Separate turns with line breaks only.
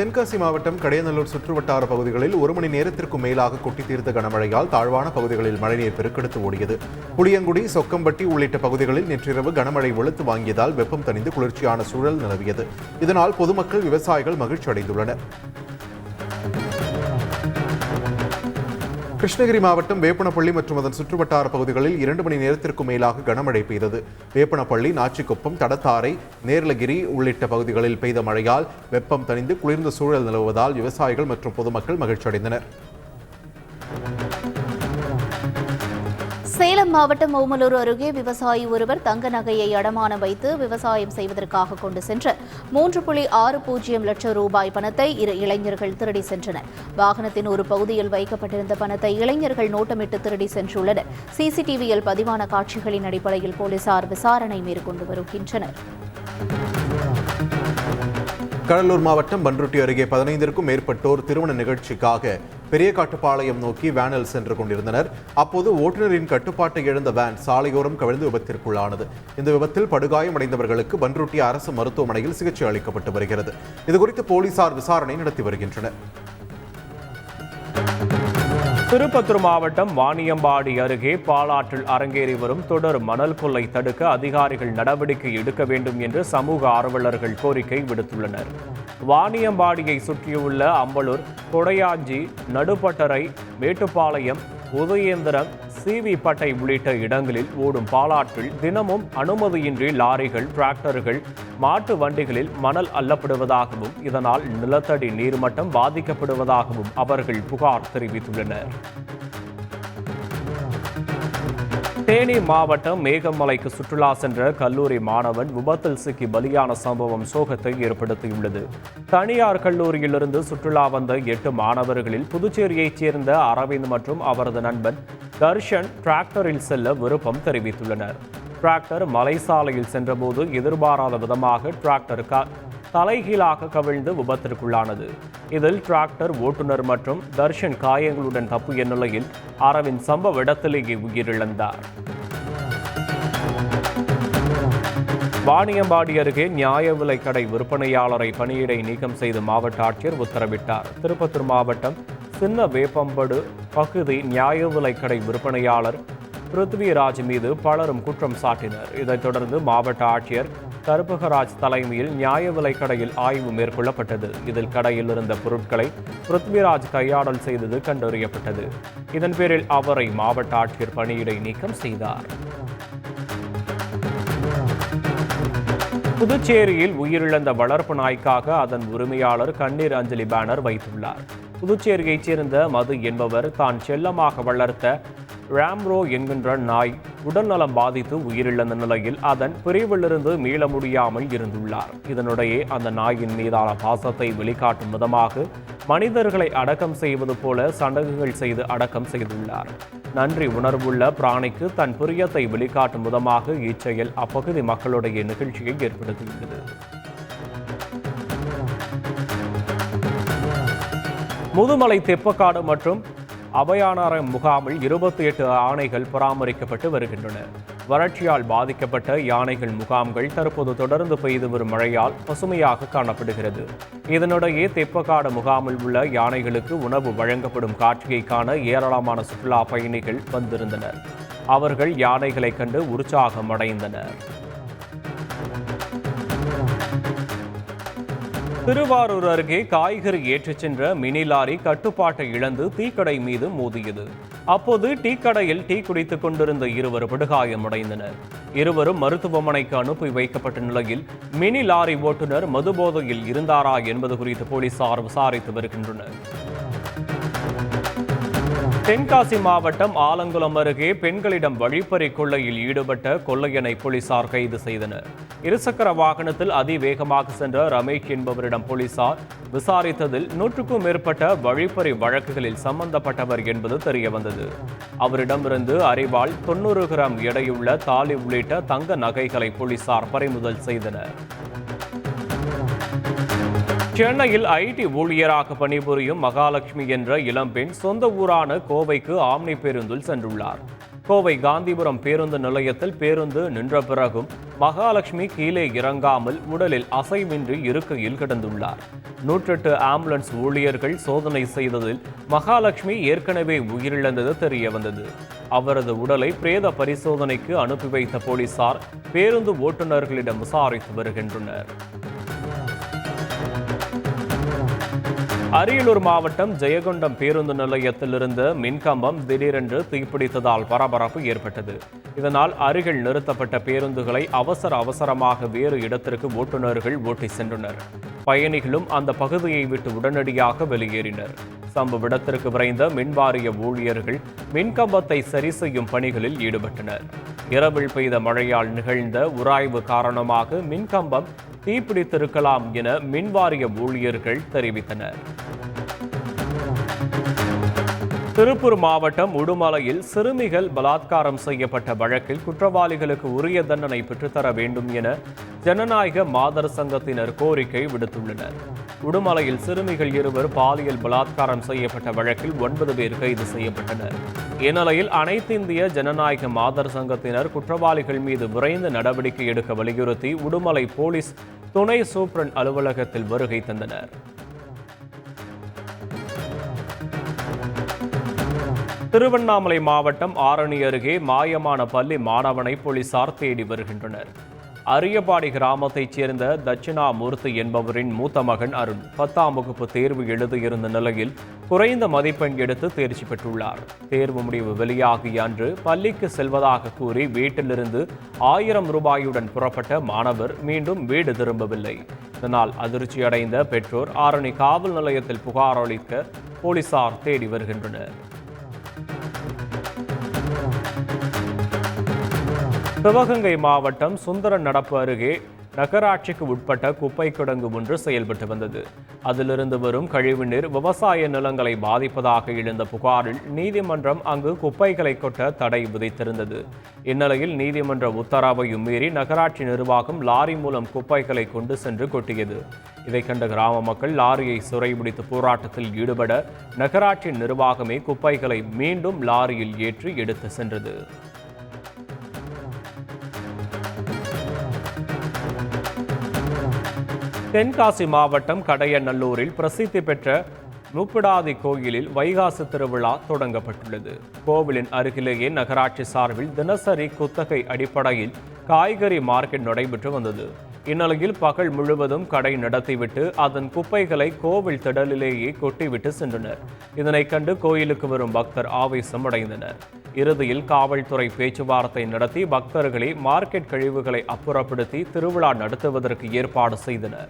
தென்காசி மாவட்டம் கடையநல்லூர் சுற்றுவட்டார பகுதிகளில் 1 மணி நேரத்திற்கும் மேலாக கொட்டி தீர்த்த கனமழையால் தாழ்வான பகுதிகளில் மழைநீர் பெருக்கெடுத்து ஓடியது. புளியங்குடி, சொக்கம்பட்டி உள்ளிட்ட பகுதிகளில் நேற்றிரவு கனமழை வெளுத்து வாங்கியதால் வெப்பம் தணிந்து குளிர்ச்சியான சூழல் நிலவியது. இதனால் பொதுமக்கள், விவசாயிகள் மகிழ்ச்சி அடைந்துள்ளனர். கிருஷ்ணகிரி மாவட்டம் வேப்பனப்பள்ளி மற்றும் அதன் சுற்றுவட்டார பகுதிகளில் 2 மணி நேரத்திற்கும் மேலாக கனமழை பெய்தது. வேப்பனப்பள்ளி, நாச்சிக்குப்பம், தடத்தாரை, நேர்லகிரி உள்ளிட்ட பகுதிகளில் பெய்த மழையால் வெப்பம் தணிந்து குளிர்ந்த சூழல் நிலவுவதால் விவசாயிகள் மற்றும் பொதுமக்கள் மகிழ்ச்சி அடைந்தனர்.
சேலம் மாவட்டம் ஓமலூர் அருகே விவசாயி ஒருவர் தங்க நகையை அடமானம் வைத்து விவசாயம் செய்வதற்காக கொண்டு சென்ற 3.60 லட்சம் ரூபாய் பணத்தை 2 இளைஞர்கள் திருடி சென்றனர். வாகனத்தின் ஒரு பகுதியில் வைக்கப்பட்டிருந்த பணத்தை இளைஞர்கள் நோட்டமிட்டு திருடி சென்றுள்ளனர். சிசிடிவியில் பதிவான காட்சிகளின் அடிப்படையில் போலீசார் விசாரணை மேற்கொண்டு வருகின்றனர்.
கடலூர் மாவட்டம் பன்ருட்டி அருகே 15க்கும் மேற்பட்டோர் திருமண நிகழ்ச்சிக்காக பெரியகாட்டுப்பாளையம் நோக்கி வேனில் சென்று கொண்டிருந்தனர். அப்போது ஓட்டுநரின் கட்டுப்பாட்டை இழந்த வேன் சாலையோரம் கவிழ்ந்து விபத்திற்குள்ளானது. இந்த விபத்தில் படுகாயமடைந்தவர்களுக்கு பன்ருட்டி அரசு மருத்துவமனையில் சிகிச்சை அளிக்கப்பட்டு வருகிறது. இதுகுறித்து போலீசார் விசாரணை நடத்தி வருகின்றனர்.
திருப்பத்தூர் மாவட்டம் வாணியம்பாடி அருகே பாலாற்றில் அரங்கேறி வரும் தொடர் மணல் கொள்ளை தடுக்க அதிகாரிகள் நடவடிக்கை எடுக்க வேண்டும் என்று சமூக ஆர்வலர்கள் கோரிக்கை விடுத்துள்ளனர். வாணியம்பாடியை சுற்றியுள்ள அம்பலூர், கொடையாஞ்சி, நடுப்பட்டறை, மேட்டுப்பாளையம், உதயேந்திரம், சிவிப்பட்டை உள்ளிட்ட இடங்களில் ஓடும் பாலாற்றில் தினமும் அனுமதியின்றி லாரிகள், டிராக்டர்கள், மாட்டு வண்டிகளில் மணல் அள்ளப்படுவதாகவும் இதனால் நிலத்தடி நீர்மட்டம் பாதிக்கப்படுவதாகவும் அவர்கள் புகார் தெரிவித்துள்ளனர். தேனி மாவட்டம் மேகமலைக்கு சுற்றுலா சென்ற கல்லூரி மாணவன் விபத்தில் சிக்கி பலியான சம்பவம் சோகத்தை ஏற்படுத்தியுள்ளது. தனியார் கல்லூரியிலிருந்து சுற்றுலா வந்த 8 மாணவர்களில் புதுச்சேரியைச் சேர்ந்த அரவிந்த் மற்றும் அவரது நண்பன் தர்ஷன் டிராக்டரில் செல்ல விருப்பம் தெரிவித்துள்ளனர். டிராக்டர் மலைசாலையில் சென்றபோது எதிர்பாராத விதமாக டிராக்டர் தலைகீழாக கவிழ்ந்து விபத்திற்குள்ளானது. இதில் டிராக்டர் ஓட்டுநர் மற்றும் தர்ஷன் காயங்களுடன் தப்பிய நிலையில் அரவிந்த் சம்பவ இடத்திலேயே உயிரிழந்தார். வாணியம்பாடி அருகே நியாய விலைக் கடை விற்பனையாளரை பணியிடை நீக்கம் செய்து மாவட்ட ஆட்சியர் உத்தரவிட்டார். திருப்பத்தூர் மாவட்டம் சின்ன வேப்பம்படு பகுதி நியாய விலைக் கடை விற்பனையாளர் பிருத்விராஜ் மீது பலரும் குற்றம் சாட்டினர். இதைத் தொடர்ந்து மாவட்ட ஆட்சியர் கருப்பகராஜ் தலைமையில் நியாய விலைக் கடையில் ஆய்வு மேற்கொள்ளப்பட்டது. இதில் கடையில் இருந்த பொருட்களை பிருத்விராஜ் கையாடல் செய்தது கண்டறியப்பட்டது. இதன் பேரில் அவரை மாவட்ட ஆட்சியர் பணியிடை நீக்கம் செய்தார். புதுச்சேரியில் உயிரிழந்த வளர்ப்பு நாய்க்காக அதன் உரிமையாளர் கண்ணீர் அஞ்சலி பேனர் வைத்துள்ளார். புதுச்சேரியைச் சேர்ந்த மது என்பவர் தான் செல்லமாக வளர்த்த ராம்ரோ என்கின்ற நாய் உடல்நலம் பாதித்து உயிரிழந்த நிலையில் அதன் பிரிவிலிருந்து மீள முடியாமல் இருந்துள்ளார். இதனிடையே அந்த நாயின் மீதான பாசத்தை வெளிக்காட்டும் விதமாக மனிதர்களை அடக்கம் செய்வது போல சடங்குகள் செய்து அடக்கம் செய்துள்ளார். நன்றி உணர்வுள்ள பிராணிக்கு தன் பிரியத்தை வெளிக்காட்டும் விதமாக இச்செயல் அப்பகுதி மக்களுடைய நிகழ்ச்சியை ஏற்படுத்தியுள்ளது. முதுமலை தெப்பக்காடு மற்றும் அபயானார முகாமில் 28 யானைகள் பராமரிக்கப்பட்டு வருகின்றன. வறட்சியால் பாதிக்கப்பட்ட யானைகள் முகாம்கள் தற்போது தொடர்ந்து பெய்து வரும் மழையால் பசுமையாக காணப்படுகிறது. இதனிடையே தெப்பக்காடு முகாமில் உள்ள யானைகளுக்கு உணவு வழங்கப்படும் காட்சியை காண ஏராளமான சுற்றுலா பயணிகள் வந்திருந்தனர். அவர்கள் யானைகளை கண்டு உற்சாகம் அடைந்தனர். திருவாரூர் அருகே காய்கறி ஏற்றிச் சென்ற மினி லாரி கட்டுப்பாட்டை இழந்து டீக்கடை மீது மோதியது. அப்போது டீக்கடையில் டீ குடித்துக் கொண்டிருந்த இருவர் படுகாயமடைந்தனர். இருவரும் மருத்துவமனைக்கு அனுப்பி வைக்கப்பட்ட நிலையில் மினி லாரி ஓட்டுநர் மதுபோதையில் இருந்தாரா என்பது குறித்து போலீசார் விசாரித்து வருகின்றனர். தென்காசி மாவட்டம் ஆலங்குளம் அருகே பெண்களிடம் வழிப்பறி கொள்ளையில் ஈடுபட்ட கொள்ளையனை போலீசார் கைது செய்தனர். இருசக்கர வாகனத்தில் அதிவேகமாக சென்ற ரமேஷ் என்பவரிடம் போலீசார் விசாரித்ததில் 100க்கும் மேற்பட்ட வழிப்பறி வழக்குகளில் சம்பந்தப்பட்டவர் என்பது தெரியவந்தது. அவரிடமிருந்து அரிவாள், 90 கிராம் எடையுள்ள தாலி உள்ளிட்ட தங்க நகைகளை போலீசார் பறிமுதல் செய்தனர். சென்னையில் ஐடி ஊழியராக பணிபுரியும் மகாலட்சுமி என்ற இளம்பெண் சொந்த ஊரான கோவைக்கு ஆம்னி பேருந்தில் சென்றுள்ளார். கோவை காந்திபுரம் பேருந்து நிலையத்தில் பேருந்து நின்ற பிறகும் மகாலட்சுமி கீழே இறங்காமல் உடலில் அசைவின்றி இருக்கையில் கிடந்துள்ளார். 108 ஆம்புலன்ஸ் ஊழியர்கள் சோதனை செய்ததில் மகாலட்சுமி ஏற்கனவே உயிரிழந்தது தெரிய வந்தது. அவரது உடலை பிரேத பரிசோதனைக்கு அனுப்பி வைத்த போலீசார் பேருந்து ஓட்டுநர்களிடம் விசாரித்து வருகின்றனர். அரியலூர் மாவட்டம் ஜெயங்கொண்டம் பேருந்து நிலையத்தில் இருந்த மின்கம்பம் திடீரென்று தீப்பிடித்ததால் பரபரப்பு ஏற்பட்டது. இதனால் அருகில் நிறுத்தப்பட்ட பேருந்துகளை அவசரமாக வேறு இடத்திற்கு ஓட்டுநர்கள் ஓட்டி சென்றனர். பயணிகளும் அந்த பகுதியை விட்டு உடனடியாக வெளியேறினர். சம்பவ இடத்திற்கு விரைந்த மின்வாரிய ஊழியர்கள் மின்கம்பத்தை சரி செய்யும் பணிகளில் ஈடுபட்டனர். இரவில் பெய்த மழையால் நிகழ்ந்த உராய்வு காரணமாக மின்கம்பம் தீப்பிடித்திருக்கலாம் என மின்வாரிய ஊழியர்கள் தெரிவித்தனர். திருப்பூர் மாவட்டம் உடுமலையில் சிறுமிகள் பலாத்காரம் செய்யப்பட்ட வழக்கில் குற்றவாளிகளுக்கு உரிய தண்டனை பெற்றுத்தர வேண்டும் என ஜனநாயக மாதர் சங்கத்தினர் கோரிக்கை விடுத்துள்ளனர். உடுமலையில் சிறுமிகள் 2 பாலியல் பலாத்காரம் செய்யப்பட்ட வழக்கில் 9 பேர் கைது செய்யப்பட்டனர். இந்நிலையில் அனைத்து இந்திய ஜனநாயக மாதர் சங்கத்தினர் குற்றவாளிகள் மீது விரைந்து நடவடிக்கை எடுக்க வலியுறுத்தி உடுமலை போலீஸ் துணை சூப்பரண்ட் அலுவலகத்தில் வருகை தந்தனர். திருவண்ணாமலை மாவட்டம் ஆரணி அருகே மாயமான பள்ளி மாணவனை போலீசார் தேடி வருகின்றனர். அரியபாடி கிராமத்தைச் சேர்ந்த தட்சிணாமூர்த்தி என்பவரின் மூத்த மகன் அருண் 10ஆம் வகுப்பு தேர்வு எழுதியிருந்த நிலையில் குறைந்த மதிப்பெண் எடுத்து தேர்ச்சி பெற்றுள்ளார். தேர்வு முடிவு வெளியாகிய அன்று பள்ளிக்கு செல்வதாக கூறி வீட்டிலிருந்து 1000 ரூபாயுடன் புறப்பட்ட மாணவர் மீண்டும் வீடு திரும்பவில்லை. இதனால் அதிர்ச்சியடைந்த பெற்றோர் ஆரணி காவல் நிலையத்தில் புகார் அளிக்க போலீசார் தேடி வருகின்றனர். சிவகங்கை மாவட்டம் சுந்தரன் நடப்பு அருகே நகராட்சிக்கு உட்பட்ட குப்பை கிடங்கு ஒன்று செயல்பட்டு வந்தது. அதிலிருந்து வரும் கழிவுநீர் விவசாய நிலங்களை பாதிப்பதாக எழுந்த புகாரில் நீதிமன்றம் அங்கு குப்பைகளை கொட்ட தடை விதித்திருந்தது. இந்நிலையில் நீதிமன்ற உத்தரவையும் மீறி நகராட்சி நிர்வாகம் லாரி மூலம் குப்பைகளை கொண்டு சென்று கொட்டியது. இதை கண்ட கிராம மக்கள் லாரியை சிறைபிடித்து போராட்டத்தில் ஈடுபட நகராட்சி நிர்வாகமே குப்பைகளை மீண்டும் லாரியில் ஏற்றி எடுத்து சென்றது. தென்காசி மாவட்டம் கடையநல்லூரில் பிரசித்தி பெற்ற முப்பிடாதி கோயிலில் வைகாசி திருவிழா தொடங்கப்பட்டுள்ளது. கோவிலின் அருகிலேயே நகராட்சி சார்பில் தினசரி குத்தகை அடிப்படையில் காய்கறி மார்க்கெட் நடைபெற்று வந்தது. இந்நிலையில் பகல் முழுவதும் கடை நடத்திவிட்டு அதன் குப்பைகளை கோவில் திடலிலேயே கொட்டிவிட்டு சென்றனர். இதனை கண்டு கோயிலுக்கு வரும் பக்தர் ஆவேசம் அடைந்தனர். இறுதியில் காவல்துறை பேச்சுவார்த்தை நடத்தி பக்தர்களை மார்க்கெட் கழிவுகளை அப்புறப்படுத்தி திருவிழா நடத்துவதற்கு ஏற்பாடு செய்தனர்.